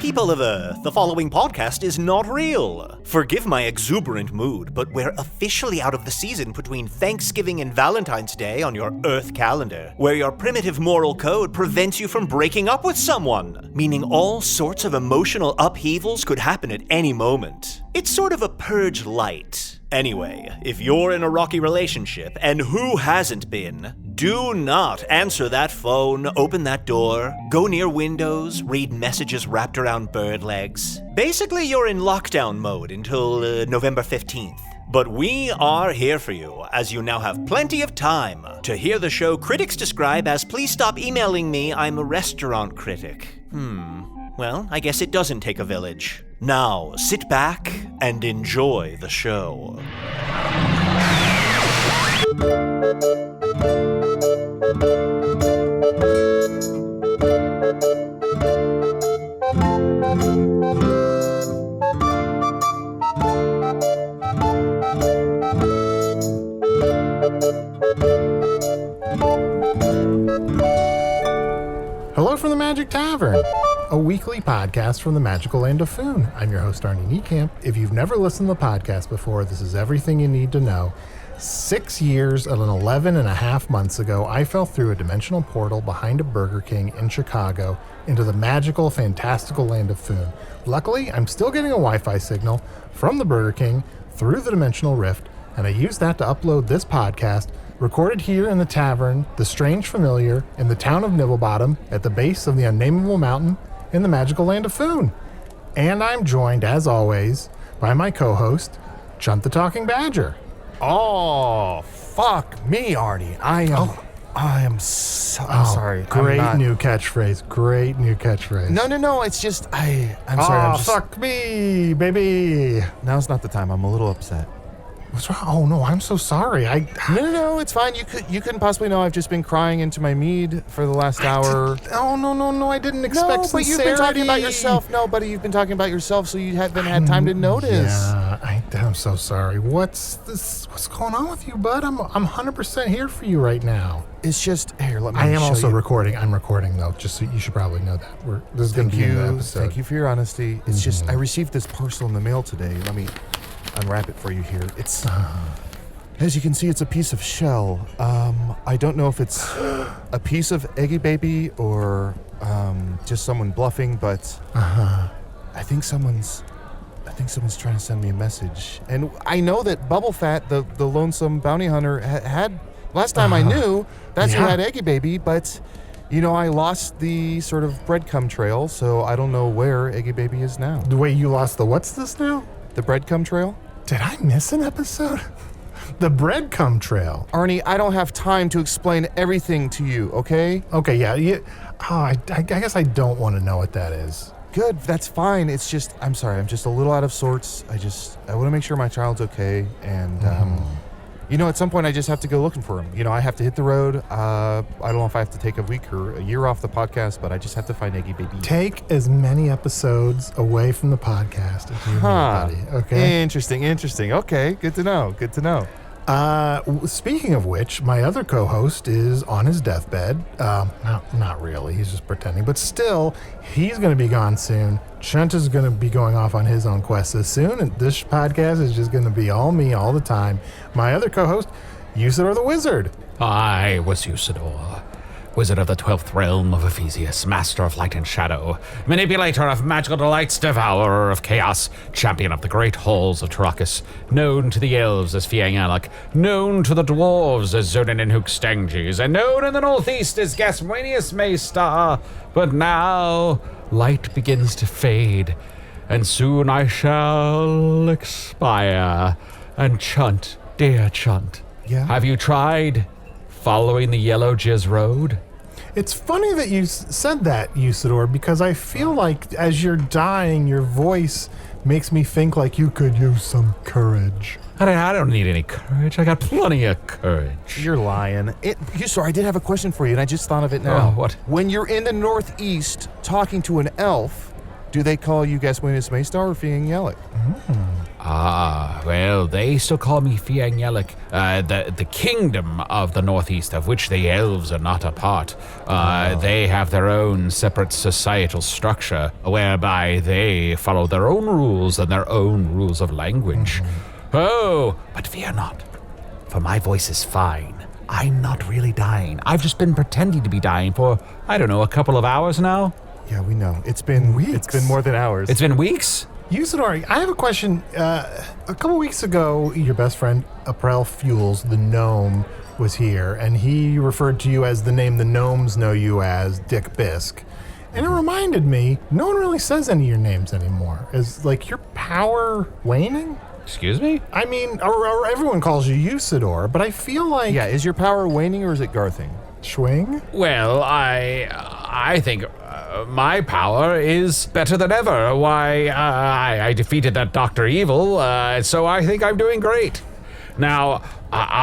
People of Earth, the following podcast is not real. Forgive my exuberant mood, but we're officially out of the season between Thanksgiving and Valentine's Day on your Earth calendar, where your primitive moral code prevents you from breaking up with someone, meaning all sorts of emotional upheavals could happen at any moment. It's sort of a purge light. Anyway, if you're in a rocky relationship, and who hasn't been, do not answer that phone, open that door, go near windows, read messages wrapped around bird legs. Basically, you're in lockdown mode until November 15th. But we are here for you, as you now have plenty of time to hear the show critics describe as "Please stop emailing me, I'm a restaurant critic." Well, I guess it doesn't take a village. Now, sit back and enjoy the show. Hello from the Magic Tavern, a weekly podcast from the magical land of Foon. I'm your host, Arnie Niekamp. If you've never listened to the podcast before, this is everything you need to know. 6 years and 11 and a half months ago, I fell through a dimensional portal behind a Burger King in Chicago into the magical, fantastical land of Foon. Luckily, I'm still getting a Wi-Fi signal from the Burger King through the dimensional rift, and I used that to upload this podcast, recorded here in the Tavern, the Strange Familiar, in the town of Nibblebottom, at the base of the unnameable mountain in the magical land of Foon. And I'm joined, as always, by my co-host, Chunt the Talking Badger. Oh, fuck me, Arnie. I'm sorry. Great new catchphrase. No, it's just, I'm sorry. Fuck me, baby. Now's not the time. I'm a little upset. What's wrong? Oh, no, I'm so sorry. No, it's fine. You couldn't possibly know. I've just been crying into my mead for the last hour. No, I didn't expect but you've been talking about yourself. No, buddy, you've been talking about yourself, so you haven't had time to notice. Yeah, I'm so sorry. What's going on with you, bud? I'm 100% here for you right now. It's just, here, let me I am show also you. recording. I'm recording, though, just so you should probably know that. This is going to be in the episode. Thank you for your honesty. It's just, I received this parcel in the mail today. Let me unwrap it for you here. It's, as you can see, it's a piece of shell. I don't know if it's a piece of Eggy Baby or just someone bluffing, but I think someone's trying to send me a message. And I know that Bubble Fat, the lonesome bounty hunter, had last time I knew that's who had Eggy Baby, but I lost the sort of breadcrumb trail, so I don't know where Eggy Baby is now. Wait, you lost the what's this now? The breadcrumb trail? Did I miss an episode? The breadcrumb trail. Arnie, I don't have time to explain everything to you, okay? Okay, yeah. I guess I don't want to know what that is. Good, that's fine. It's just, I'm sorry, I'm just a little out of sorts. I want to make sure my child's okay, and, at some point I just have to go looking for him. I have to hit the road. I don't know if I have to take a week or a year off the podcast, but I just have to find Eggy Baby. Take as many episodes away from the podcast as you need, buddy, okay? Interesting. Okay, good to know. Speaking of which, my other co-host is on his deathbed. Not really, he's just pretending, but still, he's going to be gone soon. Chunt is going to be going off on his own quest as soon, and this podcast is just going to be all me all the time. My other co-host, Usidore the Wizard. I was Usidore, wizard of the 12th realm of Ephesius, master of light and shadow, manipulator of magical delights, devourer of chaos, champion of the great halls of Cloakus, known to the elves as Fiangalak, known to the dwarves as Zonin and Hookstangis, and known in the northeast as Gaswanius Maystar. But now, light begins to fade, and soon I shall expire. And Chunt, dear Chunt, have you tried following the Yellow Jizz Road? It's funny that you said that, Usidore, because I feel like as you're dying, your voice makes me think like you could use some courage. I don't need any courage. I got plenty of courage. You're lying. Usidore, I did have a question for you, and I just thought of it now. Oh, what? When you're in the northeast talking to an elf, do they call you Gaswanius Maystar or Fiangalak? Well, they still call me Fiangelik, the kingdom of the Northeast, of which the elves are not a part. They have their own separate societal structure, whereby they follow their own rules and their own rules of language. Oh, but fear not, for my voice is fine. I'm not really dying. I've just been pretending to be dying for, I don't know, a couple of hours now. Yeah, we know. It's been Weeks. It's been more than hours. It's been weeks? Usidore, I have a question. A couple weeks ago, your best friend, April Fuels, the gnome, was here, and he referred to you as the name the gnomes know you as, Dick Bisk. And it reminded me, no one really says any of your names anymore. Is, like, your power waning? Excuse me? I mean, or everyone calls you Usidore, but I feel like... Yeah, is your power waning or is it garthing? Schwing? Well, I think my power is better than ever. Why, I defeated that Dr. Evil, so I think I'm doing great. Now,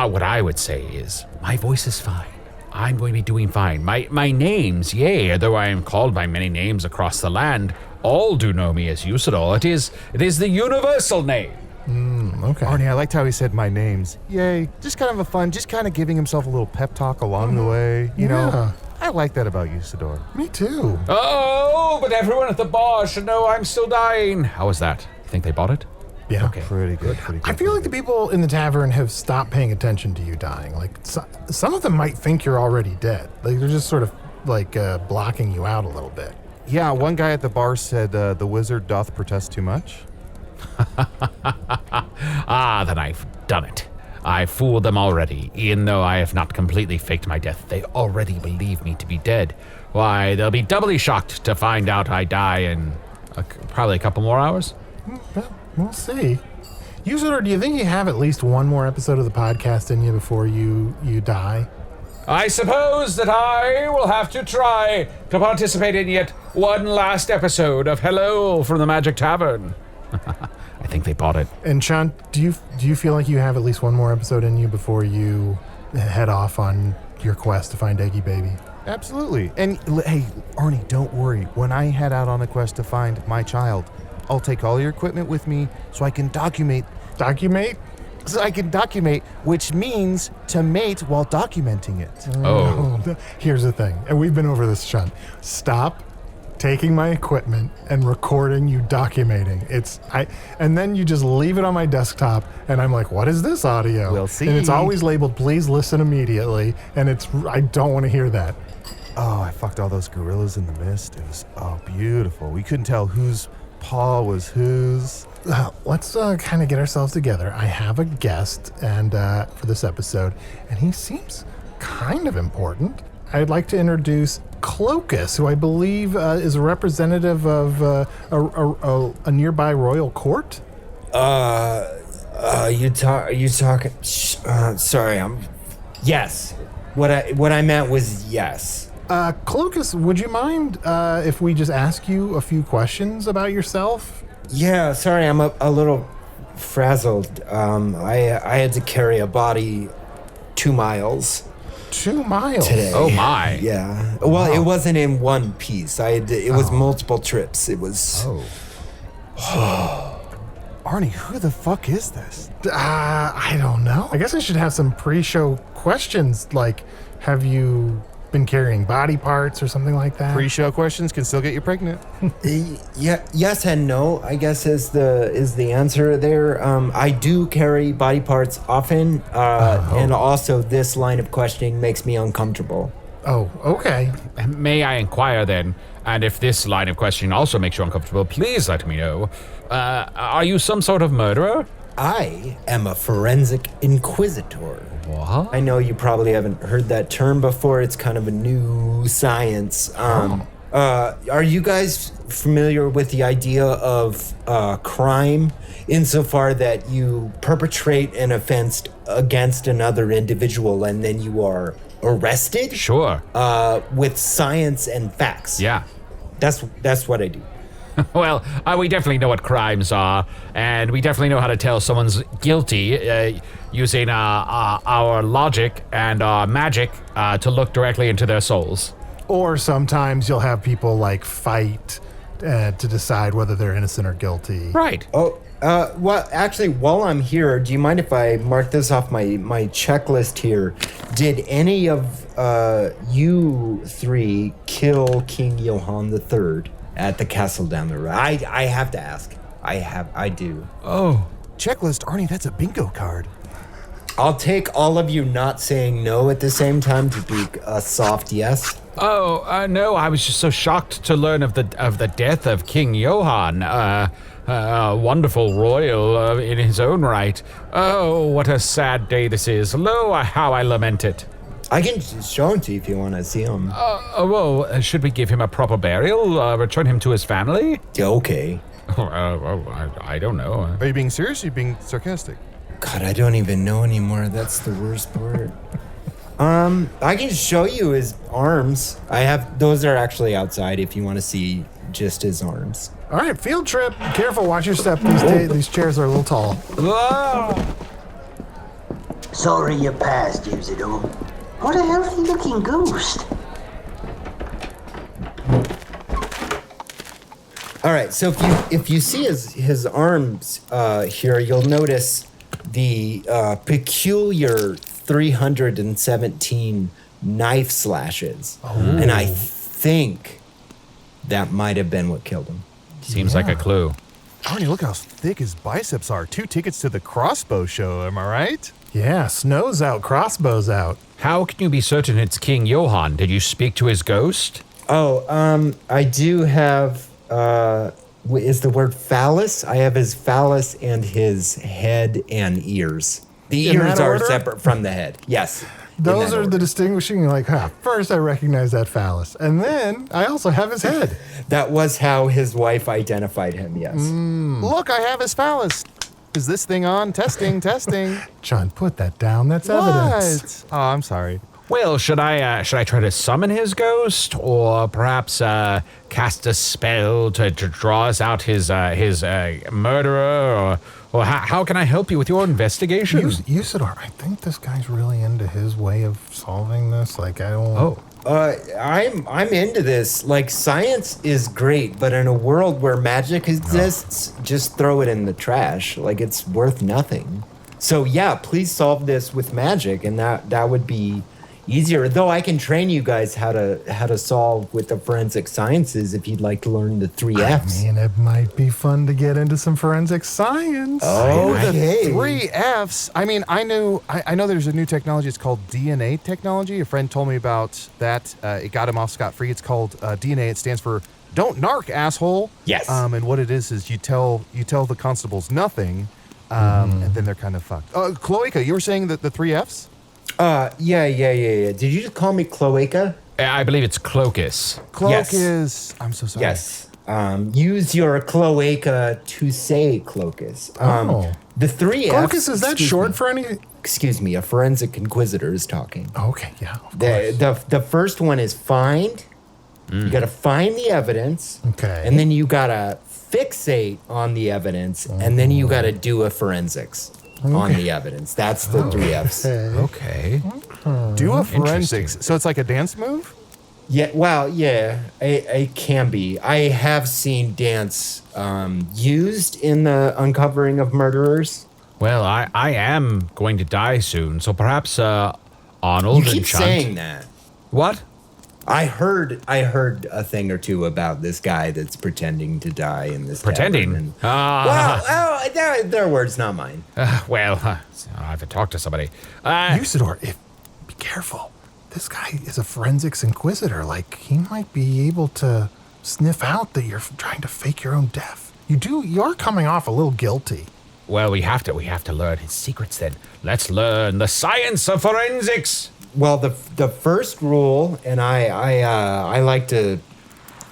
what I would say is, my voice is fine. I'm going to be doing fine. My names, yea, though I am called by many names across the land, all do know me as Usidore. It is the universal name. Okay. Arnie, I liked how he said my names. Yay. Just kind of a fun, just kind of giving himself a little pep talk along the way. You know, I like that about Usidore. Me too. Oh, but everyone at the bar should know I'm still dying. How was that? You think they bought it? Yeah. Okay. Pretty good, pretty good. I feel like the people in the tavern have stopped paying attention to you dying. Like, some of them might think you're already dead. Like, they're just sort of, like, blocking you out a little bit. Yeah, one guy at the bar said the wizard doth protest too much. Then I've done it. I fooled them already. Even though I have not completely faked my death, they already believe me to be dead. Why, they'll be doubly shocked to find out I die in probably a couple more hours. Well, we'll see. Usidore, do you think you have at least one more episode of the podcast in you before you die? I suppose that I will have to try to participate in yet one last episode of Hello from the Magic Tavern. I think they bought it. And Chunt, do you feel like you have at least one more episode in you before you head off on your quest to find Eggy Baby? Absolutely. And hey, Arnie, don't worry. When I head out on a quest to find my child, I'll take all your equipment with me so I can document. So I can document, which means to mate while documenting it. Oh. Here's the thing, and we've been over this, Chunt. Stop taking my equipment and recording you documenting. And then you just leave it on my desktop, and I'm like, what is this audio? We'll see. And it's always labeled, please listen immediately, and I don't want to hear that. Oh, I fucked all those gorillas in the mist. It was, beautiful. We couldn't tell whose paw was whose. Let's kind of get ourselves together. I have a guest and for this episode, and he seems kind of important. I'd like to introduce Cloakus, who I believe is a representative of a nearby royal court. You talking? Sorry, yes. What I meant was yes. Cloakus, would you mind if we just ask you a few questions about yourself? Yeah, sorry, I'm a little frazzled. I had to carry a body 2 miles 2 miles today. Oh my. Yeah. Well, It wasn't in one piece. It was multiple trips. It was. Arnie, who the fuck is this? I don't know. I guess I should have some pre-show questions, like, have you been carrying body parts or something like that? Pre-show questions can still get you pregnant. Yeah, yes and no, I guess is the answer there. I do carry body parts often, and also this line of questioning makes me uncomfortable. Oh, okay. May I inquire then, and if this line of questioning also makes you uncomfortable, please let me know. Are you some sort of murderer? I am a forensic inquisitor. What? I know you probably haven't heard that term before. It's kind of a new science. Are you guys familiar with the idea of crime insofar that you perpetrate an offense against another individual and then you are arrested? Sure. With science and facts. Yeah. That's what I do. Well, we definitely know what crimes are, and we definitely know how to tell someone's guilty using our logic and our magic to look directly into their souls. Or sometimes you'll have people, like, fight to decide whether they're innocent or guilty. Right. Well, actually, while I'm here, do you mind if I mark this off my checklist here? Did any of you three kill King Johann III at the castle down the road? I have to ask. I do. Oh. Checklist, Arnie, that's a bingo card. I'll take all of you not saying no at the same time to be a soft yes. Oh, no, I was just so shocked to learn of the death of King Johann. Wonderful royal in his own right. Oh, what a sad day this is. Lo, how I lament it. I can show him to you if you want to see him. Well, should we give him a proper burial? Return him to his family? Yeah, okay. I don't know. Are you being serious or are you being sarcastic? God, I don't even know anymore. That's the worst part. I can show you his arms. Those are actually outside if you want to see just his arms. All right, field trip. Careful, watch your step. These chairs are a little tall. Sorry you passed, Usidore. What a healthy-looking ghost. All right, so if you see his arms here, you'll notice the peculiar 317 knife slashes. Oh. And I think that might have been what killed him. Seems like a clue. Arnie, look how thick his biceps are. 2 tickets to the crossbow show, am I right? Yeah, snow's out, crossbow's out. How can you be certain it's King Johann? Did you speak to his ghost? Oh, I do have, is the word phallus? I have his phallus and his head and ears. The ears are separate from the head. Yes. Those are the distinguishing, first I recognize that phallus, and then I also have his head. That was how his wife identified him, yes. Look, I have his phallus. Is this thing on? Testing. Chunt, put that down. That's evidence. Oh, I'm sorry. Well, should I try to summon his ghost, or perhaps cast a spell to draw us out his murderer, or how can I help you with your investigation? Usidore, I think this guy's really into his way of solving this. I don't. I'm into this. Science is great, but in a world where magic exists, just throw it in the trash. It's worth nothing. So yeah, please solve this with magic, and that would be easier. Though I can train you guys how to solve with the forensic sciences if you'd like to learn the 3 Fs. I mean, it might be fun to get into some forensic science. Oh, the 3 Fs. I mean, I know there's a new technology. It's called DNA technology. A friend told me about that. It got him off scot-free. It's called DNA. It stands for "Don't Narc, Asshole." Yes. And what it is you tell the constables nothing, and then they're kind of fucked. Cloaca, you were saying that the 3 Fs? Yeah. Did you just call me Cloaca? I believe it's Cloakus. Cloakus. Yes. I'm so sorry. Yes. Use your Cloaca to say Cloakus. The 3 Fs. Cloakus, is that short for anything? Excuse me, a forensic inquisitor is talking. Okay, yeah, of course. The first one is find. You gotta find the evidence. Okay. And then you gotta fixate on the evidence, and then you gotta do a forensics on the evidence. That's the 3 Fs. Okay. Do a forensics. So it's like a dance move? Yeah, well, yeah, it can be. I have seen dance used in the uncovering of murderers. Well, I am going to die soon, so perhaps Arnold You and keep Chunt. saying that. What? I heard a thing or two about this guy that's pretending to die in this Pretending? tavern. Well, their words, not mine. I have to talk to somebody. Usidore, be careful. This guy is a forensics inquisitor. He might be able to sniff out that you're trying to fake your own death. You're coming off a little guilty. Well, we have to learn his secrets then. Let's learn the science of forensics. Well, the first rule, and I like to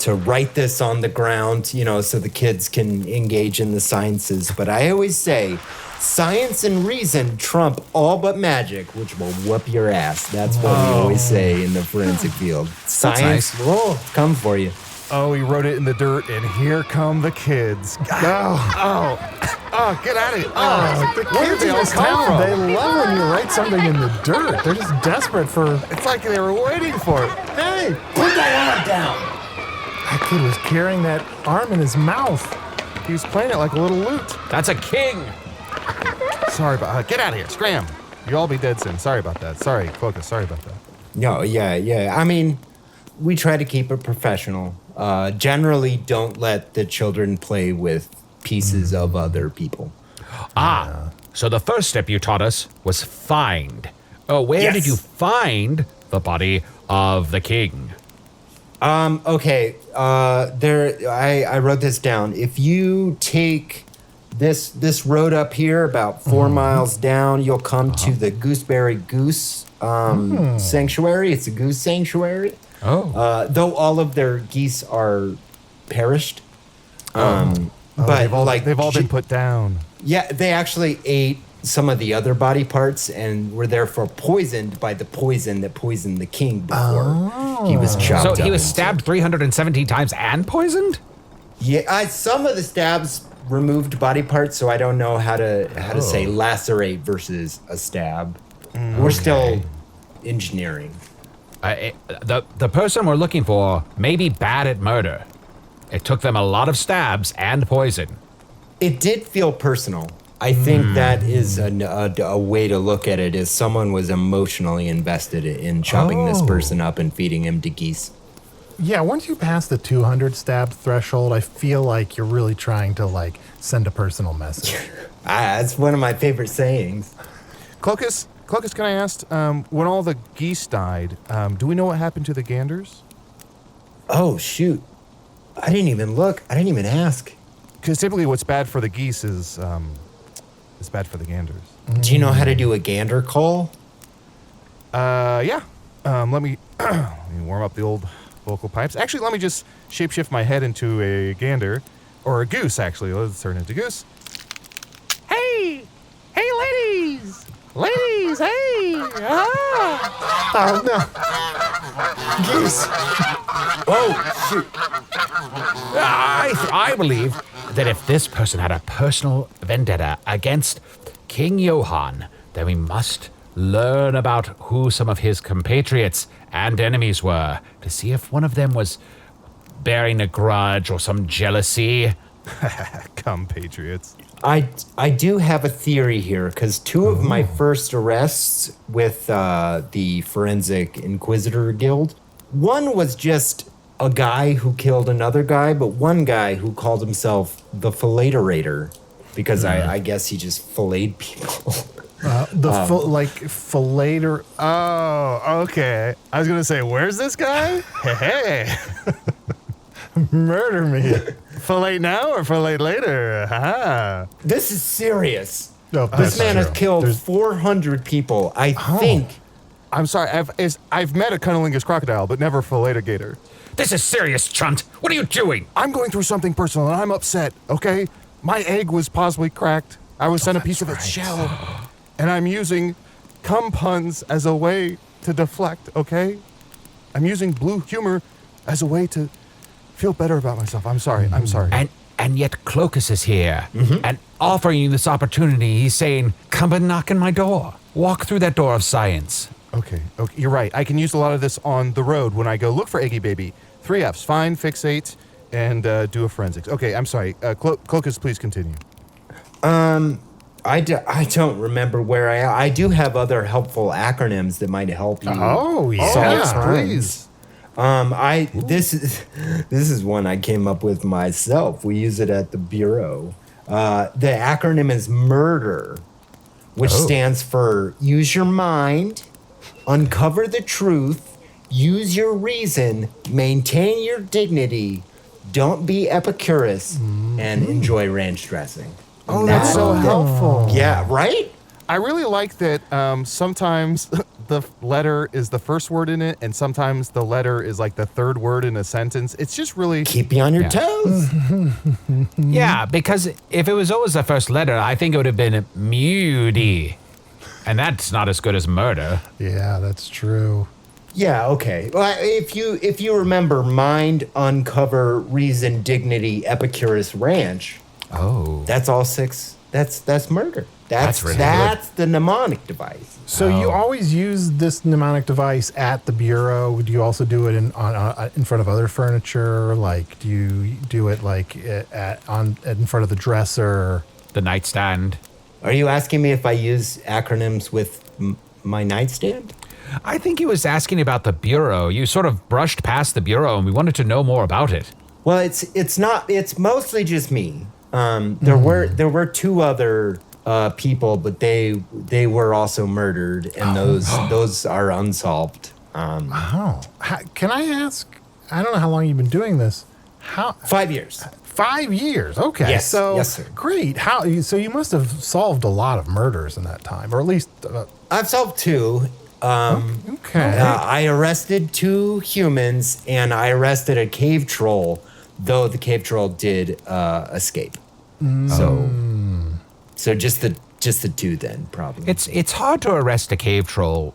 write this on the ground, so the kids can engage in the sciences. But I always say, science and reason trump all but magic, which will whoop your ass. That's what we always say in the forensic field. Science will come for you. Oh, he wrote it in the dirt, and here come the kids. Oh, get out of here. The kids in this town, they love when you write something in the dirt. They're just desperate for... It's like they were waiting for it. Hey, Put that arm down. that kid was carrying that arm in his mouth. He was playing it like a little lute. That's a king. Sorry about get out of here. Scram. You'll all be dead soon. Sorry about that. Sorry, Cloakus. Sorry about that. No, yeah. I mean, we try to keep it professional. Generally, don't let the children play with pieces of other people. So the first step you taught us was find. Oh, where did you find the body of the king? Okay. I wrote this down. If you take this road up here about 4 miles down, you'll come to the Gooseberry Goose Sanctuary. It's a goose sanctuary. Though all of their geese are perished. But they've all been put down. Yeah, they actually ate some of the other body parts and were therefore poisoned by the poison that poisoned the king before he was chopped up. So he was stabbed 317 times and poisoned? Yeah, some of the stabs removed body parts, so I don't know how to say lacerate versus a stab. We're still engineering. The person we're looking for may be bad at murder. It took them a lot of stabs and poison. It did feel personal. I think that is a way to look at it, is someone was emotionally invested in chopping this person up and feeding him to geese. Yeah, once you pass the 200 stab threshold, I feel like you're really trying to, send a personal message. That's one of my favorite sayings. Cloakus, can I ask, when all the geese died, do we know what happened to the ganders? Oh, shoot. I didn't even look. I didn't even ask. Because typically what's bad for the geese is bad for the ganders. Do you know how to do a gander call? Yeah. Let me warm up the old vocal pipes. Actually, let me just shapeshift my head into a gander. Or a goose, actually. Let's turn into goose. Hey! Hey, ladies! Ladies, hey! Ah! Oh, no. Geese. Oh, shoot. I believe that if this person had a personal vendetta against King Johann, then we must learn about who some of his compatriots and enemies were to see if one of them was bearing a grudge or some jealousy. Compatriots. I do have a theory here, because 2 of my first arrests with the Forensic Inquisitor Guild, one was just a guy who killed another guy, but one guy who called himself the Fillaterator, because I guess he just filleted people. Fillator. Oh, okay. I was going to say, where's this guy? Hey. Murder me. Fillet now or fillet later? Ha. This is serious. No, This man has killed 400 people. I think. I'm sorry. I've met a cunnilingus crocodile, but never a filleted gator. This is serious, Chunt. What are you doing? I'm going through something personal, and I'm upset, okay? My egg was possibly cracked. I was sent a piece of its shell, and I'm using cum puns as a way to deflect, okay? I'm using blue humor as a way to feel better about myself. I'm sorry. And yet Cloakus is here and offering you this opportunity. He's saying, come and knock on my door. Walk through that door of science. Okay, you're right. I can use a lot of this on the road when I go look for Eggy Baby. 3 F's, find, fixate, and do a forensics. Okay, I'm sorry. Cloakus, please continue. I don't remember where I do have other helpful acronyms that might help you. Oh, yeah. Yes, please. This is one I came up with myself. We use it at the bureau. The acronym is MURDER, which stands for use your mind, uncover the truth, use your reason, maintain your dignity, don't be Epicurus, and enjoy ranch dressing. Oh, that's so helpful. Yeah, right? I really like that sometimes the letter is the first word in it, and sometimes the letter is like the third word in a sentence. It's just really... Keep you on your toes. Yeah, because if it was always the first letter, I think it would have been Mudy. And that's not as good as murder. Yeah, that's true. Yeah, okay. Well, if you remember mind, uncover, reason, dignity, Epicurus, ranch. Oh. That's all 6. That's murder. That's really good. the mnemonic device. So you always use this mnemonic device at the bureau. Do you also do it in front of other furniture? Like, do you do it like in front of the dresser? The nightstand. Are you asking me if I use acronyms with my nightstand? I think he was asking about the bureau. You sort of brushed past the bureau, and we wanted to know more about it. Well, it's not. It's mostly just me. There were two other people, but they were also murdered, and those are unsolved. Can I ask? I don't know how long you've been doing this. 5 years. 5 years. Okay. Yes. So Yes, sir. Great. So you must have solved a lot of murders in that time, or at least. I've solved 2. Okay. I arrested 2 humans, and I arrested a cave troll, though the cave troll did escape. So just the 2 then, probably. It's hard to arrest a cave troll.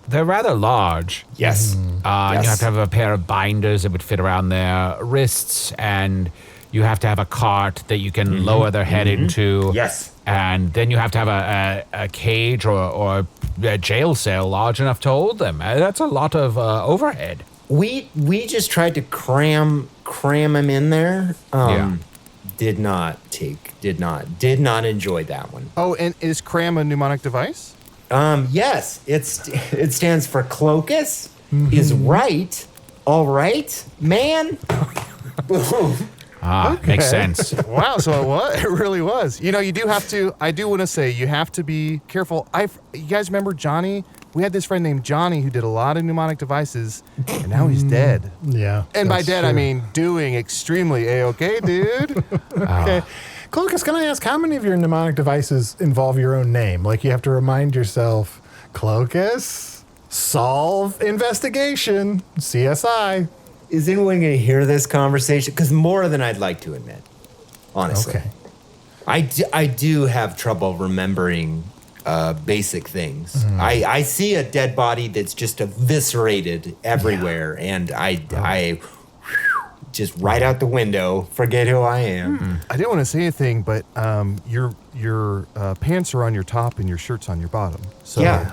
They're rather large. Yes. You have to have a pair of binders that would fit around their wrists, and you have to have a cart that you can lower their head into. Yes. And then you have to have a cage or a jail cell large enough to hold them. That's a lot of overhead. We just tried to cram him in there. Did not enjoy that one. Oh, and is cram a mnemonic device? Yes, it stands for Cloakus is right. All right, man. Boom. Makes sense. Wow, so it was. It really was. You know, you do have to. I do want to say you have to be careful. You guys remember Johnny? We had this friend named Johnny who did a lot of mnemonic devices, and now he's dead. Yeah. And by dead, I mean doing extremely A-okay, dude. Okay. Cloakus, can I ask how many of your mnemonic devices involve your own name? Like you have to remind yourself, Cloakus, solve investigation, CSI. Is anyone going to hear this conversation? Because more than I'd like to admit, honestly. Okay. I do have trouble remembering basic things. I see a dead body that's just eviscerated everywhere, and I just right out the window, forget who I am. I didn't want to say anything, but your pants are on your top and your shirt's on your bottom. So Yeah.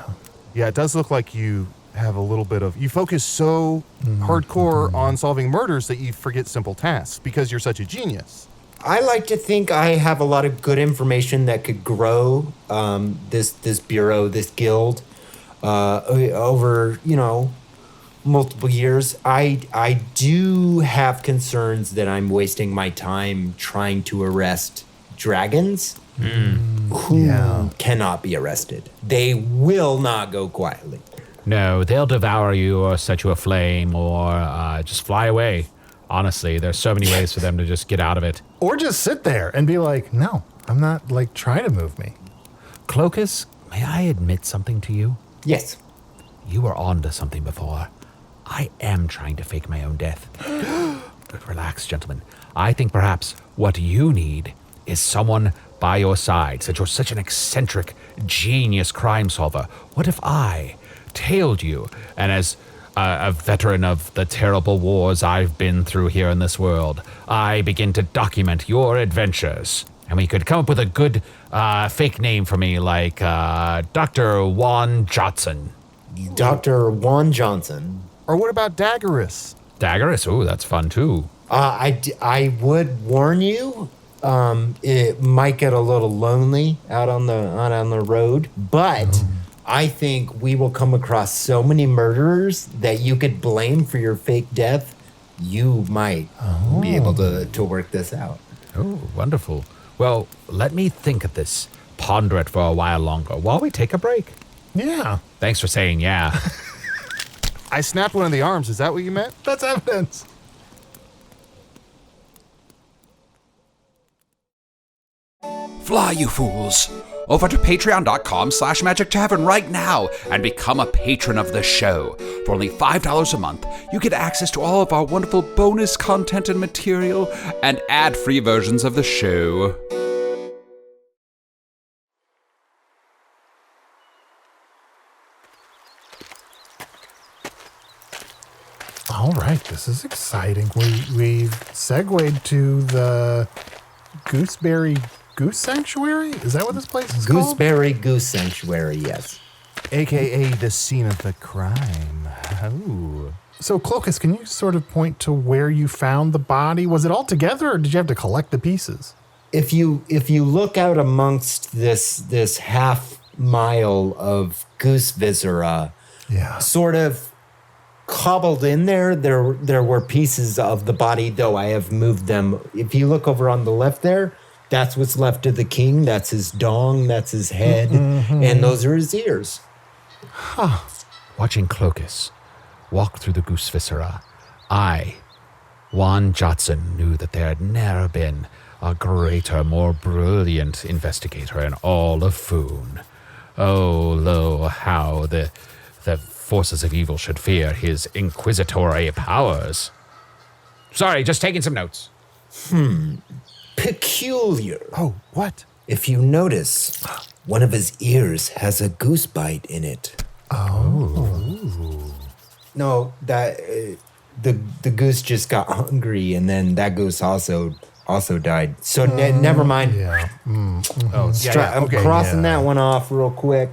it does look like you have a little bit of, you focus so hardcore on solving murders that you forget simple tasks because you're such a genius. I like to think I have a lot of good information that could grow this bureau, this guild, over, multiple years. I do have concerns that I'm wasting my time trying to arrest dragons who cannot be arrested. They will not go quietly. No, they'll devour you or set you aflame or just fly away. Honestly, there's so many ways for them to just get out of it. Or just sit there and be like, no, I'm not like trying to move me. Cloakus, may I admit something to you? Yes. You were on to something before. I am trying to fake my own death. Relax, gentlemen. I think perhaps what you need is someone by your side, since you're such an eccentric, genius crime solver. What if I tailed you, and as a veteran of the terrible wars I've been through here in this world, I begin to document your adventures? And we could come up with a good fake name for me, like Dr. Juan Johnson. Dr. Juan Johnson. Or what about Daggerus? Daggerus, ooh, that's fun too. I would warn you, it might get a little lonely out on the road, but I think we will come across so many murderers that you could blame for your fake death. You might be able to work this out. Oh, wonderful. Well, let me think of this, ponder it for a while longer while we take a break. Yeah. Thanks for saying yeah. I snapped one of the arms. Is that what you meant? That's evidence. Fly, you fools! Over to patreon.com/Magic Tavern right now and become a patron of the show. For only $5 a month, you get access to all of our wonderful bonus content and material and ad-free versions of the show. All right, this is exciting. We've segued to the gooseberry Goose Sanctuary? Is that what this place is called? Gooseberry Goose Sanctuary, yes. AKA the scene of the crime. Oh. So, Cloakus, can you sort of point to where you found the body? Was it all together, or did you have to collect the pieces? If you look out amongst this half mile of goose viscera, sort of cobbled in there were pieces of the body, though I have moved them. If you look over on the left there, that's what's left of the king. That's his dong, that's his head, and those are his ears. Huh. Watching Cloakus walk through the goose viscera, I, Juan Jotson, knew that there had never been a greater, more brilliant investigator in all of Foon. Oh, lo, how the forces of evil should fear his inquisitory powers. Sorry, just taking some notes. Peculiar. Oh, what? If you notice, one of his ears has a goose bite in it. Oh. No, that the goose just got hungry, and then that goose also died. So never mind. Yeah. I'm crossing that one off real quick.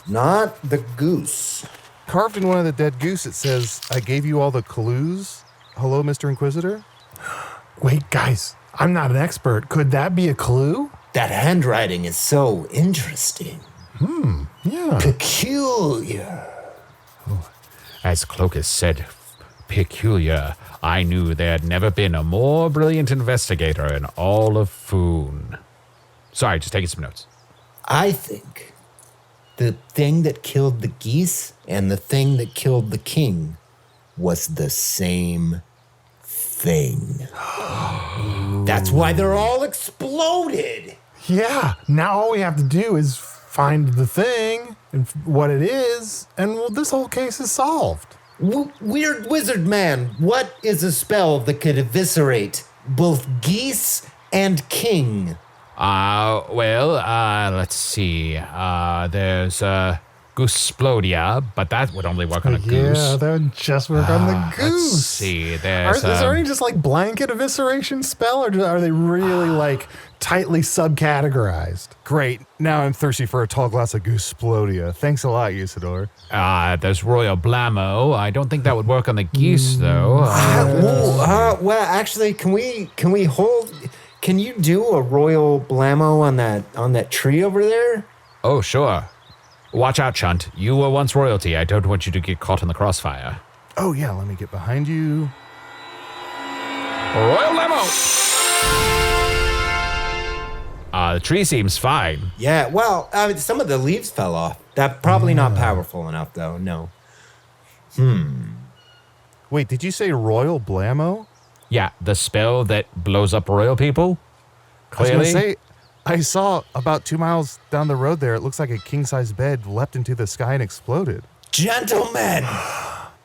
Not the goose. Carved in one of the dead goose, it says, "I gave you all the clues. Hello, Mr. Inquisitor." Wait, guys, I'm not an expert. Could that be a clue? That handwriting is so interesting. Yeah. Peculiar. As Cloakus said, peculiar, I knew there had never been a more brilliant investigator in all of Foon. Sorry, just taking some notes. I think the thing that killed the geese and the thing that killed the king was the same thing. That's why they're all exploded. Yeah. Now all we have to do is find the thing and what it is, and this whole case is solved. Weird wizard man, what is a spell that could eviscerate both geese and king? Let's see. There's Gooseplodia, but that would only work on a goose. Yeah, that would just work on the goose. Let's see. Is there any just like blanket evisceration spell, or are they really like tightly subcategorized? Great. Now I'm thirsty for a tall glass of Gooseplodia. Thanks a lot, Usidore. There's Royal Blammo. I don't think that would work on the geese, though. Well, actually, can we hold? Can you do a Royal Blammo on that tree over there? Oh, sure. Watch out, Chunt. You were once royalty. I don't want you to get caught in the crossfire. Oh, yeah, let me get behind you. Royal Blammo! The tree seems fine. Yeah, well, some of the leaves fell off. That's probably not powerful enough, though. No. Wait, did you say Royal Blammo? Yeah, the spell that blows up royal people? Clearly. I was gonna say, I saw about 2 miles down the road there, it looks like a king-size bed leapt into the sky and exploded. Gentlemen,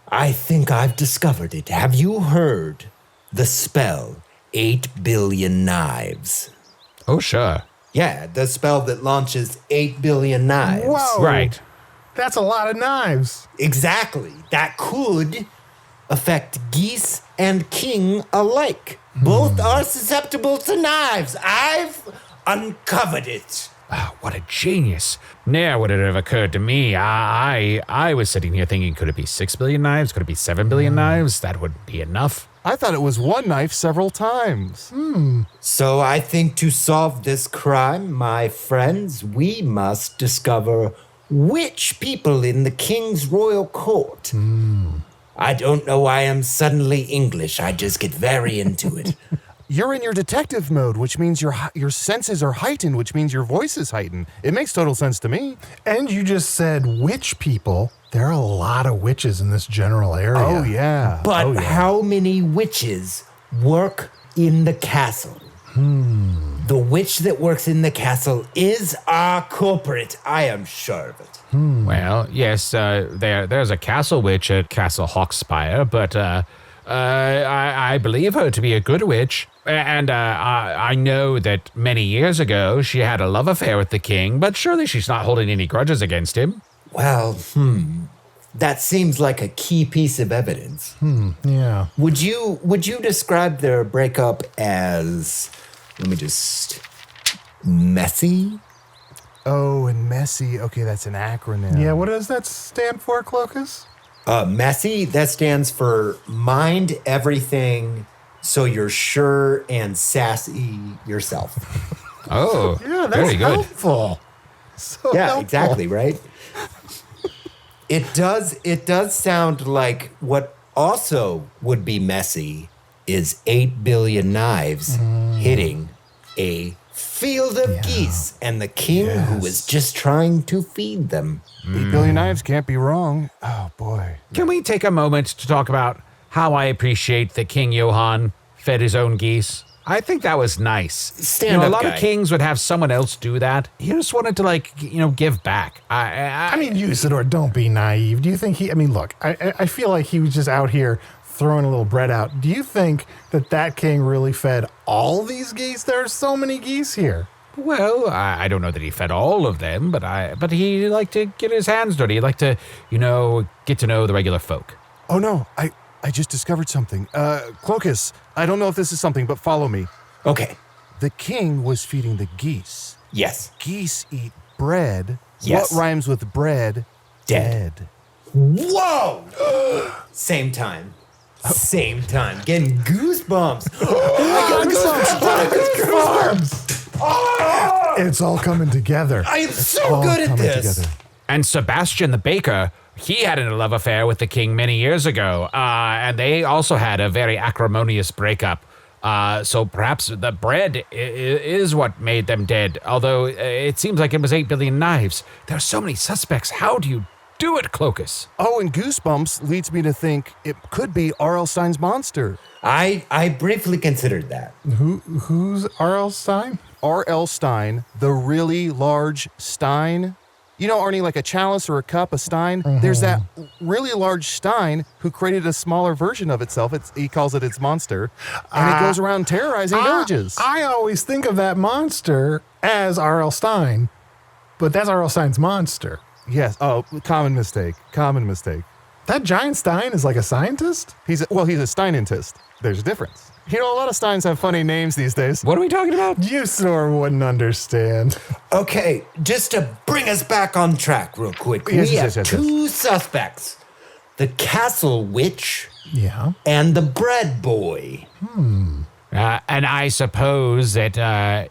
I think I've discovered it. Have you heard the spell 8 billion knives? Oh, sure. Yeah, the spell that launches 8 billion knives. Whoa. Right. That's a lot of knives. Exactly. That could affect geese and king alike. Both are susceptible to knives. I've uncovered it. What a genius. Ne'er would it have occurred to me. I was sitting here thinking, could it be 6 billion knives? Could it be 7 billion knives? That would be enough. I thought it was one knife several times. So I think to solve this crime, my friends, we must discover which people in the king's royal court. I don't know why I'm suddenly English. I just get very into it. You're in your detective mode, which means your senses are heightened, which means your voice is heightened. It makes total sense to me. And you just said witch people. There are a lot of witches in this general area. Oh, yeah. But how many witches work in the castle? The witch that works in the castle is our culprit. I am sure of it. Well, yes, there's a castle witch at Castle Hawkspire, but I believe her to be a good witch. And I know that many years ago she had a love affair with the king, but surely she's not holding any grudges against him. Well, that seems like a key piece of evidence. Yeah. Would you describe their breakup as let me just... Messy? Oh, and messy. Okay, that's an acronym. Yeah, what does that stand for, Cloakus? Messy, that stands for mind everything so you're sure and sassy yourself. Oh, Yeah, that's very good. helpful. So Yeah, helpful. exactly, right? It does sound like what also would be messy is 8 billion knives hitting a field of geese and the king who is just trying to feed them. 8 billion knives can't be wrong. Oh, boy. Can we take a moment to talk about how I appreciate that King Johann fed his own geese? I think that was nice. Stand a up lot guy. of kings would have someone else do that. He just wanted to, give back. I mean, Usidore, don't be naive. Do you think he... I mean, look, I feel like he was just out here throwing a little bread out. Do you think that king really fed all these geese? There are so many geese here. Well, I don't know that he fed all of them, but he liked to get his hands dirty. He liked to, get to know the regular folk. Oh, no. I just discovered something. Cloakus, I don't know if this is something, but follow me. Okay. The king was feeding the geese. Yes. Geese eat bread. Yes. What rhymes with bread? Dead. Whoa! Same time. Same time. Getting goosebumps. It's all coming together. I am so good at this. Together. And Sebastian the baker, he had a love affair with the king many years ago, and they also had a very acrimonious breakup. So perhaps the bread is what made them dead, although it seems like it was 8 billion knives. There are so many suspects. How do you do it, Cloakus? Oh, and Goosebumps leads me to think it could be R.L. Stein's monster. I briefly considered that. Who's R.L. Stein? R.L. Stein, the really large Stein. You know, Arnie, like a chalice or a cup, a stein. There's that really large stein who created a smaller version of itself. He calls it its monster, and it goes around terrorizing villages. I always think of that monster as R.L. Stein, but that's R.L. Stein's monster. Yes. Oh, common mistake. Common mistake. That giant Stein is like a scientist? He's a scientist. There's a difference. You know, a lot of Steins have funny names these days. What are we talking about? Usidore wouldn't understand. Okay, just to bring us back on track real quick. Yes, we yes, have yes, yes. two suspects. The castle witch Yeah. and the bread boy. And I suppose that, at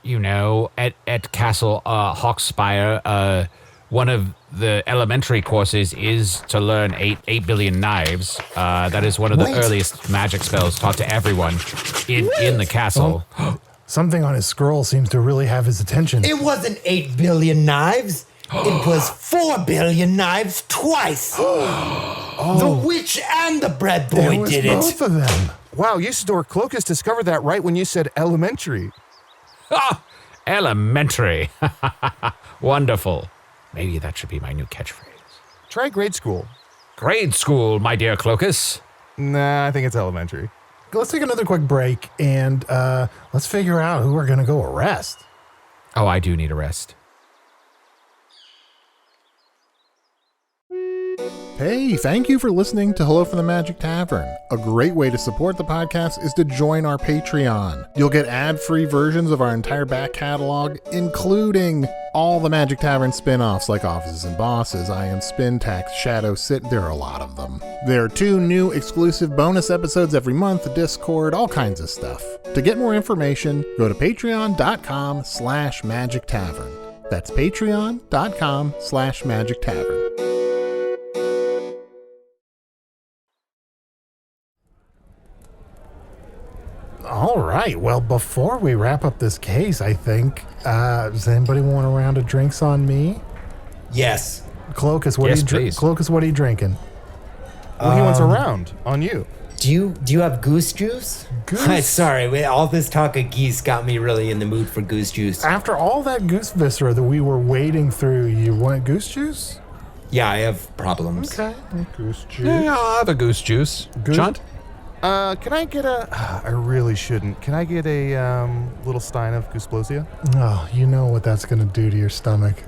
Castle Hawkspire, one of the elementary courses is to learn 8 billion knives. That is one of the Wait. earliest magic spells taught to everyone in the castle. Something on his scroll seems to really have his attention. It wasn't 8 billion knives. It was 4 billion knives twice. The witch and the bread boy it was did both it. of them. Wow, Usidore, Cloakus discovered that right when you said elementary. Elementary. Wonderful. Maybe that should be my new catchphrase. Try grade school. Grade school, my dear Cloakus. Nah, I think it's elementary. Let's take another quick break and let's figure out who we're going to go arrest. Oh, I do need a rest. Hey, thank you for listening to Hello from the Magic Tavern. A great way to support the podcast is to join our Patreon. You'll get ad-free versions of our entire back catalog, including all the Magic Tavern spin-offs like Offices and Bosses, I Am Spin Tax, Shadow Sit. There are a lot of them. There are 2 new exclusive bonus episodes every month, Discord, all kinds of stuff. To get more information, go to patreon.com/Magic Tavern. That's patreon.com/Magic Tavern. All right. Well, before we wrap up this case, I think, does anybody want a round of drinks on me? Yes. Cloakus, what Yes, are you please. Cloakus, what are you drinking? Well, he wants a round on you. Do you have goose juice? Goose? Sorry, all this talk of geese got me really in the mood for goose juice. After all that goose viscera that we were wading through, you want goose juice? Yeah, I have problems. Okay. Goose juice. Yeah, I'll have a goose juice. Chunt? Can I get I really shouldn't. Can I get a little stein of Goosplosia? Oh, you know what that's going to do to your stomach.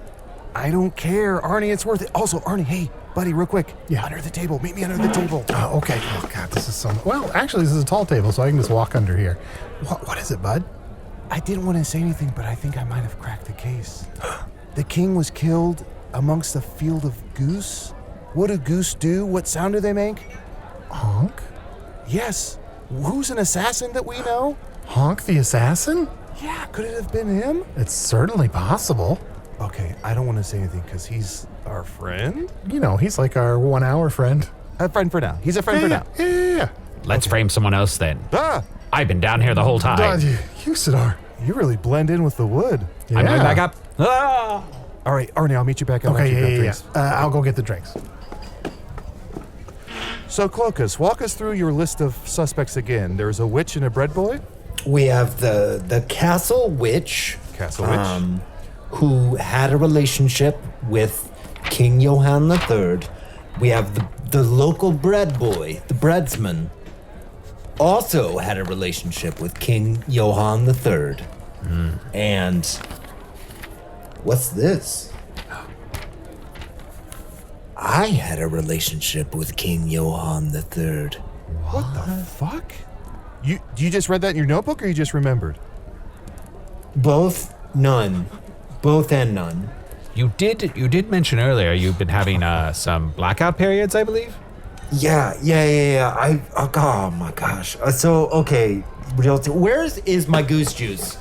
I don't care, Arnie. It's worth it. Also, Arnie, hey, buddy, real quick. Yeah. Under the table. Meet me under the table. Oh, okay. Oh, God, this is so... Well, actually, this is a tall table, so I can just walk under here. What is it, bud? I didn't want to say anything, but I think I might have cracked the case. The king was killed amongst a field of goose. What do goose do? What sound do they make? Honk? Yes. Who's an assassin that we know? Honk the assassin? Yeah, could it have been him? It's certainly possible. Okay, I don't want to say anything because he's our friend. You know, he's like our 1 hour friend. A friend for now. He's a friend for now. Yeah. Let's frame someone else then. Ah! I've been down here the whole time. Usidore. You really blend in with the wood. I'm going back up. Ah! All right, Arnie, I'll meet you back up. Okay, yeah. I'll go get the drinks. So, Cloakus, walk us through your list of suspects again. There's a witch and a bread boy. We have the castle witch. Castle witch. Who had a relationship with King Johann III. We have the local bread boy, the breadsman. Also had a relationship with King Johann III. And what's this? I had a relationship with King Johann III. What the fuck? You just read that in your notebook, or you just remembered? Both, none. Both and none. You did mention earlier you've been having some blackout periods, I believe? Yeah. Oh my gosh. Okay. Where is my goose juice?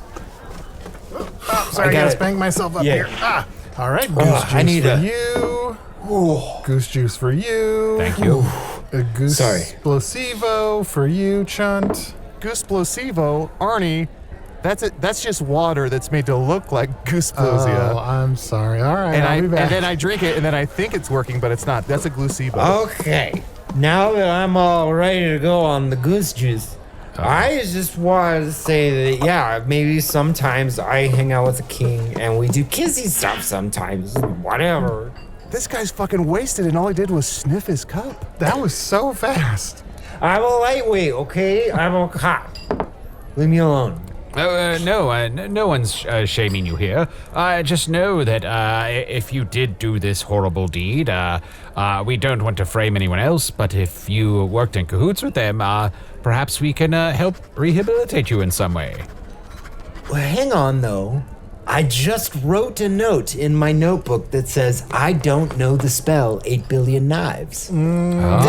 Oh, sorry, I gotta spank myself up here. All right, goose juice for you. Goose juice for you. Thank you. A goose explosivo for you, Chunt. Goose explosivo, Arnie. That's just water that's made to look like goose explosia. Oh, I'm sorry. All right, I'll be back. And then I drink it, and then I think it's working, but it's not. That's a glucivo. Okay. Now that I'm all ready to go on the goose juice, I just wanted to say that, maybe sometimes I hang out with the king and we do kissy stuff sometimes. Whatever. This guy's fucking wasted, and all he did was sniff his cup. That was so fast. I'm a lightweight, okay? I'm a cop. Leave me alone. No one's shaming you here. Just know that if you did do this horrible deed, we don't want to frame anyone else, but if you worked in cahoots with them, perhaps we can help rehabilitate you in some way. Well, hang on, though. I just wrote a note in my notebook that says, I don't know the spell 8 billion knives. Therefore,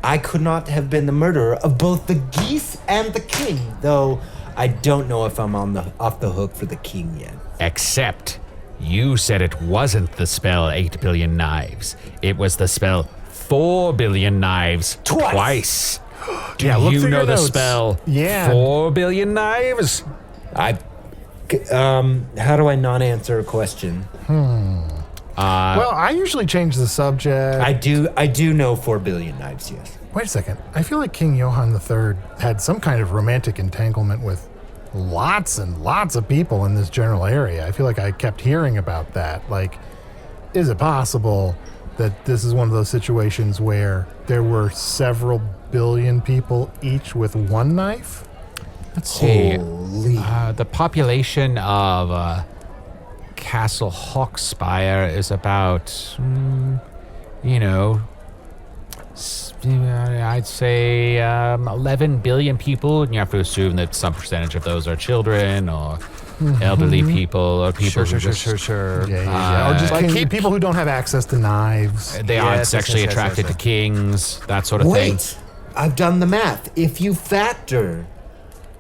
I could not have been the murderer of both the geese and the king, though I don't know if I'm off the hook for the king yet. Except, you said it wasn't the spell 8 billion knives. It was the spell 4 billion knives. Twice. Do look you through know your the notes. spell 4 billion knives? How do I not answer a question? Well, I usually change the subject. I do know 4 billion knives, yes. Wait a second. I feel like King Johann III had some kind of romantic entanglement with lots and lots of people in this general area. I feel like I kept hearing about that. Like, is it possible that this is one of those situations where there were several billion people each with one knife? Let's see. Holy. The population of Castle Hawkspire is about, I'd say 11 billion people, and you have to assume that some percentage of those are children or elderly people or people who just Sure. Yeah. Or just people who don't have access to knives. they aren't sexually attracted to kings, that sort of thing. Wait, I've done the math. If you factor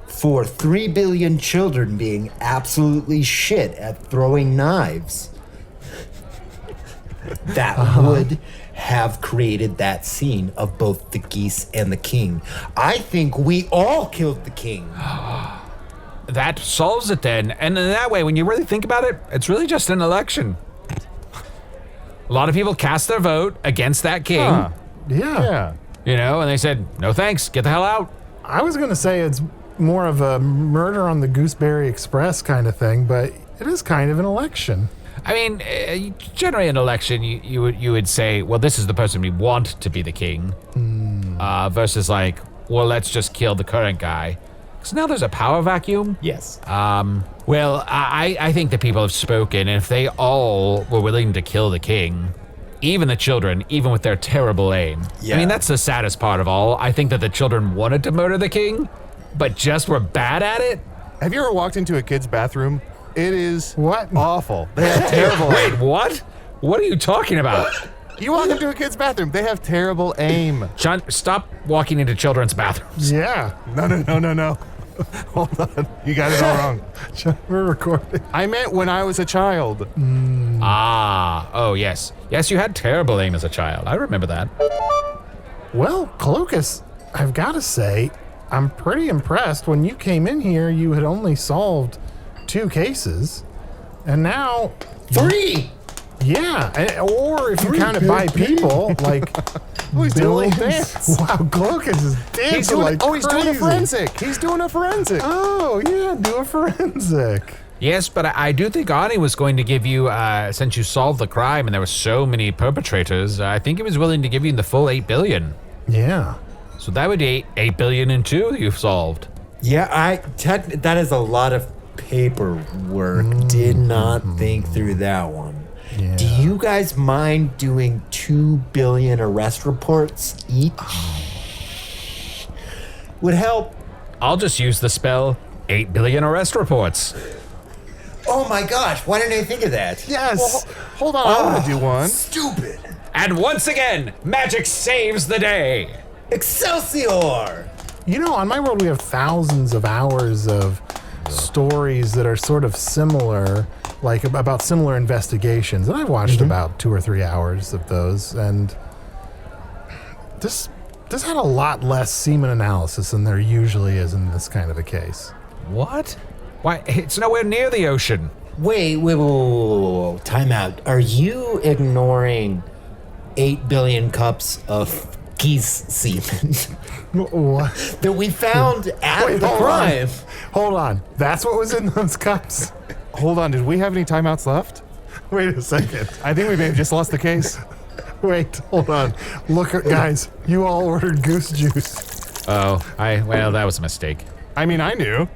for 3 billion children being absolutely shit at throwing knives, that would have created that scene of both the geese and the king. I think we all killed the king. That solves it then. And in that way, when you really think about it, it's really just an election. A lot of people cast their vote against that king. Yeah. And they said, no thanks, get the hell out. I was going to say it's more of a murder on the Gooseberry Express kind of thing, but it is kind of an election. I mean, generally an election, you would say, well, this is the person we want to be the king, versus like, well, let's just kill the current guy. Because now there's a power vacuum. Yes. Well, I think the people have spoken, and if they all were willing to kill the king, even the children, even with their terrible aim. Yeah. I mean, that's the saddest part of all. I think that the children wanted to murder the king, but just were bad at it. Have you ever walked into a kid's bathroom? It is What? awful. They have terrible Wait, what? What are you talking about? You walk into a kid's bathroom, they have terrible aim. Chunt, stop walking into children's bathrooms. Yeah. No. Hold on. You got it all wrong. We're recording. I meant when I was a child. Oh, yes. Yes, you had terrible aim as a child. I remember that. Well, Cloakus, I've got to say, I'm pretty impressed. When you came in here, you had only solved 2 cases. And now... 3! Yeah, or if you count it by people, like... He's doing a little billions. dance. Wow, Cloakus is dancing He's doing, like he's doing a crazy. forensic. He's doing a forensic. Oh, yeah, do a forensic. Yes, but I do think Arnie was going to give you, since you solved the crime and there were so many perpetrators, I think he was willing to give you the full 8 billion. Yeah. So that would be 8 billion and 2 that you've solved. Yeah, that is a lot of paperwork. Did not think through that one. Yeah. Do you guys mind doing 2 billion arrest reports each? Would help. I'll just use the spell 8 billion arrest reports. Oh my gosh, why didn't I think of that? Yes. Hold on, I want to do one. Stupid. And once again, magic saves the day. Excelsior! You know, on my world, we have thousands of hours of stories that are sort of similar, like about similar investigations. And I've watched about 2 or 3 hours of those. And this had a lot less semen analysis than there usually is in this kind of a case. What? Why, it's nowhere near the ocean. Wait. Time out. Are you ignoring 8 billion cups of geese semen What? that we found at the crime? Hold on. That's what was in those cups? Hold on, did we have any timeouts left? Wait a second. I think we may have just lost the case. Wait, hold on. Look, guys, you all ordered goose juice. Oh, well, that was a mistake. I mean, I knew.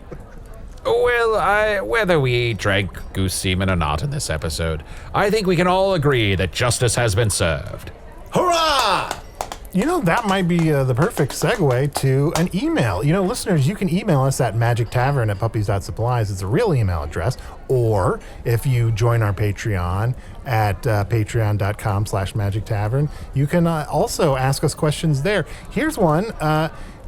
Well, whether we drank goose semen or not in this episode, I think we can all agree that justice has been served. Hurrah! You know, that might be the perfect segue to an email. You know, listeners, you can email us at magictavern@puppies.supplies. It's a real email address. Or if you join our Patreon at patreon.com/magictavern, you can also ask us questions there. Here's one.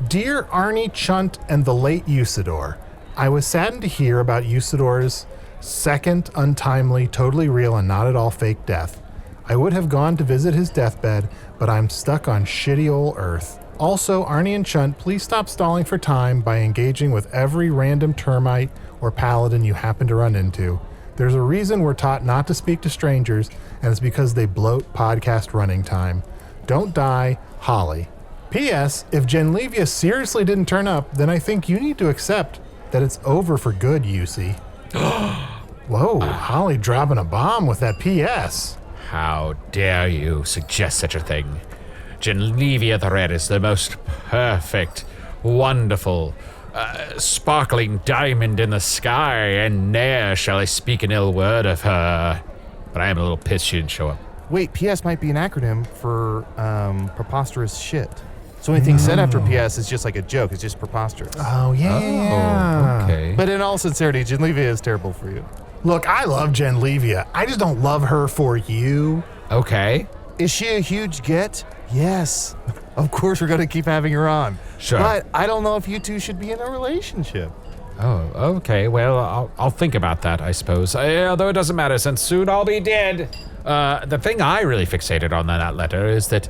Dear Arnie, Chunt, and the late Usidore, I was saddened to hear about Usidore's second untimely, totally real, and not at all fake death. I would have gone to visit his deathbed, but I'm stuck on shitty old Earth. Also, Arnie and Chunt, please stop stalling for time by engaging with every random termite or paladin you happen to run into. There's a reason we're taught not to speak to strangers, and it's because they bloat podcast running time. Don't die, Holly. P.S. If Genlevia seriously didn't turn up, then I think you need to accept that it's over for good, Usi. Whoa, Holly dropping a bomb with that P.S. How dare you suggest such a thing? Genlevia the Red is the most perfect, wonderful, sparkling diamond in the sky, and ne'er shall I speak an ill word of her. But I am a little pissed she didn't show up. Wait, PS might be an acronym for preposterous shit. So anything said after PS is just like a joke. It's just preposterous. Oh, yeah. Okay. But in all sincerity, Genlevia is terrible for you. Look, I love Genlevia. I just don't love her for you. Okay. Is she a huge get? Yes. Of course we're going to keep having her on. Sure. But I don't know if you two should be in a relationship. Oh, okay. Well, I'll think about that, I suppose. Although it doesn't matter, since soon I'll be dead. The thing I really fixated on in that letter is that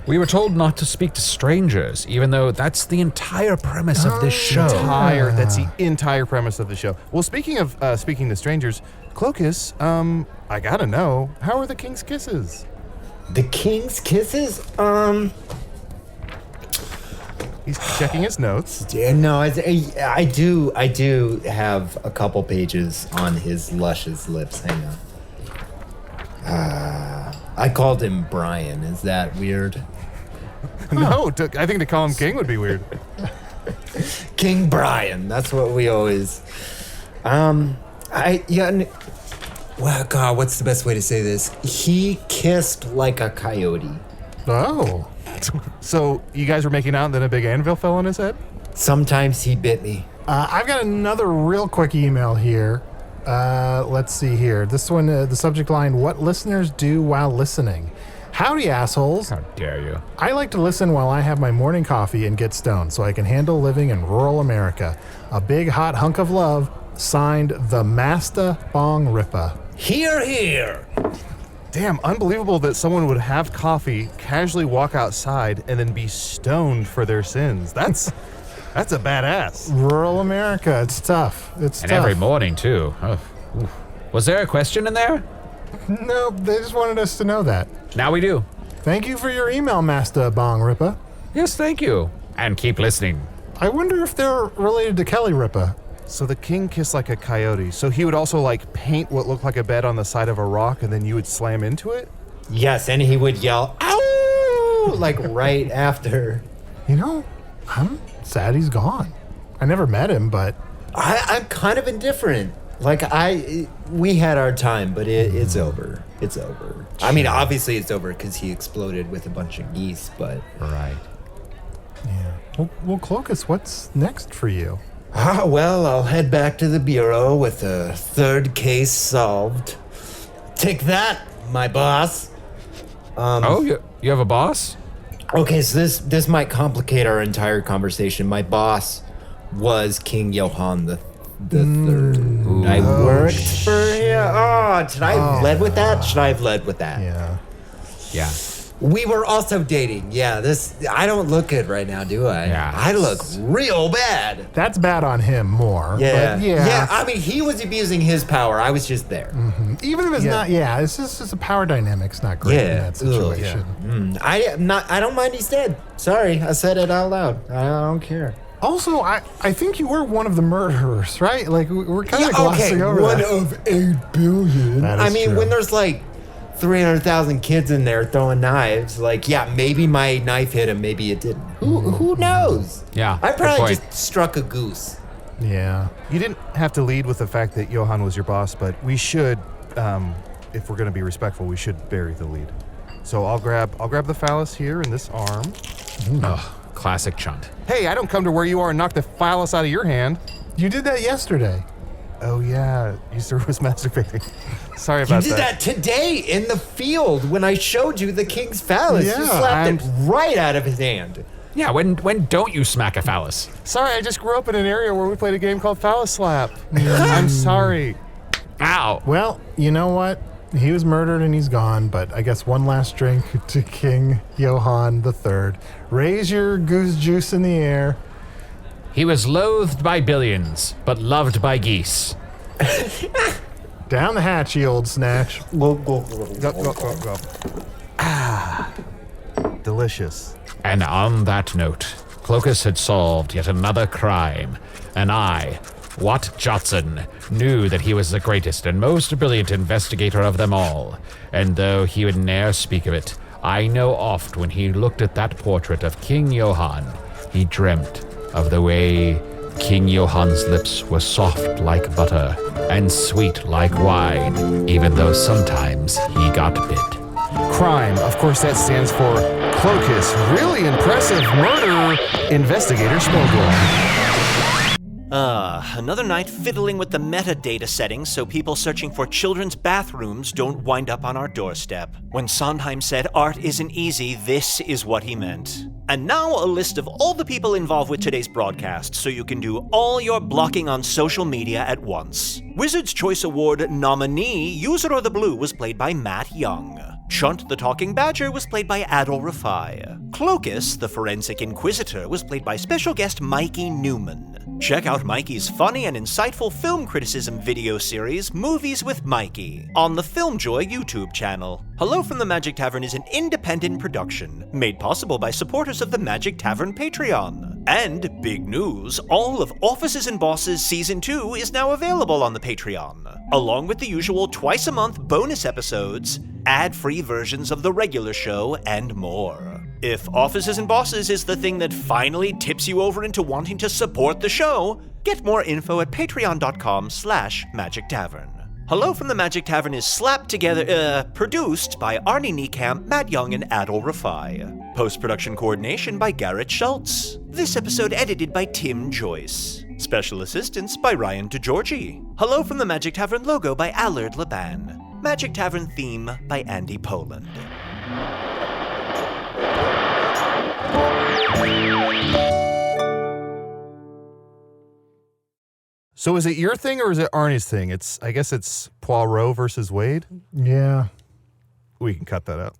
we were told not to speak to strangers, even though that's the entire premise of this show. That's the entire premise of the show. Well, speaking of speaking to strangers, Cloakus, I gotta know, how are the King's Kisses? The King's Kisses? He's checking his notes. Yeah, no, I do have a couple pages on his luscious lips. Hang on. I called him Brian. Is that weird? No, I think to call him King would be weird. King Brian. That's what we always. Well, God, what's the best way to say this? He kissed like a coyote. Oh. So you guys were making out and then a big anvil fell on his head? Sometimes he bit me. I've got another real quick email here. Let's see here. This one, the subject line, what listeners do while listening. Howdy, assholes. How dare you? I like to listen while I have my morning coffee and get stoned so I can handle living in rural America. A big hot hunk of love, signed the Master Bong Ripper. Hear, hear. Damn, unbelievable that someone would have coffee, casually walk outside, and then be stoned for their sins. That's a badass. Rural America, it's tough. It's And tough. every morning, too. Oh, oof. Was there a question in there? No, they just wanted us to know that. Now we do. Thank you for your email, Master Bong Ripper. Yes, thank you. And keep listening. I wonder if they're related to Kelly Ripa. So the king kissed like a coyote. So he would also like paint what looked like a bed on the side of a rock, and then you would slam into it? Yes, and he would yell, ow, like right after. You know, I'm sad he's gone. I never met him, but I'm kind of indifferent. Like, we had our time, but it's over. It's over. I mean, obviously it's over because he exploded with a bunch of geese, but... Right. yeah. Well, Cloakus, what's next for you? Well, I'll head back to the bureau with a third case solved. Take that, my boss. Oh, you have a boss? Okay, so this might complicate our entire conversation. My boss was King Johann the Third. I worked for him. Oh, should I have led with that? Should I have led with that? Yeah. Yeah. We were also dating. Yeah, I don't look good right now, do I? Yeah. I look real bad. That's bad on him more. Yeah. But yeah. I mean, he was abusing his power. I was just there. Even if it's not, it's just a power dynamic's not great in that situation. I don't mind he's dead. Sorry, I said it out loud. I don't care. Also, I think you were one of the murderers, right? Like, we're kind of glossing over one that. of 8 billion. That is I mean, true. when there's like 300,000 kids in there throwing knives, like, yeah, maybe my knife hit him, maybe it didn't. Who knows? Yeah, I good probably point. just struck a goose. Yeah. You didn't have to lead with the fact that Johann was your boss, but we should, if we're going to be respectful, we should bury the lead. So I'll grab the phallus here in this arm. Oh, classic Chunt. Hey, I don't come to where you are and knock the phallus out of your hand. You did that yesterday. Oh yeah, Usidore was masturbating. Sorry about You did that today in the field when I showed you the king's phallus. Yeah, you slapped it right out of his hand. Yeah, when don't you smack a phallus? Sorry, I just grew up in an area where we played a game called Phallus Slap. I'm sorry. Ow. Well, you know what? He was murdered and he's gone, but I guess one last drink to King Johann III. Raise your goose juice in the air. He was loathed by billions, but loved by geese. Down the hatch, ye old snatch. Go. Ah, delicious. And on that note, Cloakus had solved yet another crime, and I, Watt Jotson, knew that he was the greatest and most brilliant investigator of them all. And though he would ne'er speak of it, I know oft when he looked at that portrait of King Johann, he dreamt of the way King Johann's lips were soft like butter and sweet like wine, even though sometimes he got bit. Crime, of course, that stands for Cloakus, really impressive murder investigator Smogel. Another night fiddling with the metadata settings so people searching for children's bathrooms don't wind up on our doorstep. When Sondheim said art isn't easy, this is what he meant. And now a list of all the people involved with today's broadcast so you can do all your blocking on social media at once. Wizard's Choice Award nominee Usidore the Blue was played by Matt Young. Chunt the Talking Badger was played by Adal Rifai. Cloakus, the Forensic Inquisitor, was played by special guest Mikey Neumann. Check out Mikey's funny and insightful film criticism video series, Movies with Mikey, on the FilmJoy YouTube channel. Hello from the Magic Tavern is an independent production, made possible by supporters of the Magic Tavern Patreon. And big news, all of Offices and Bosses Season 2 is now available on the Patreon, along with the usual twice-a-month bonus episodes, ad-free versions of the regular show, and more. If Offices and Bosses is the thing that finally tips you over into wanting to support the show, get more info at patreon.com/Magic Tavern. Hello from the Magic Tavern is produced by Arnie Niekamp, Matt Young, and Adal Rifai. Post-production coordination by Garrett Schultz. This episode edited by Tim Joyce. Special assistance by Ryan DiGiorgi. Hello from the Magic Tavern logo by Allard Laban. Magic Tavern theme by Andy Poland. So is it your thing or is it Arnie's thing? I guess it's Poirot versus Wade. Yeah. We can cut that out.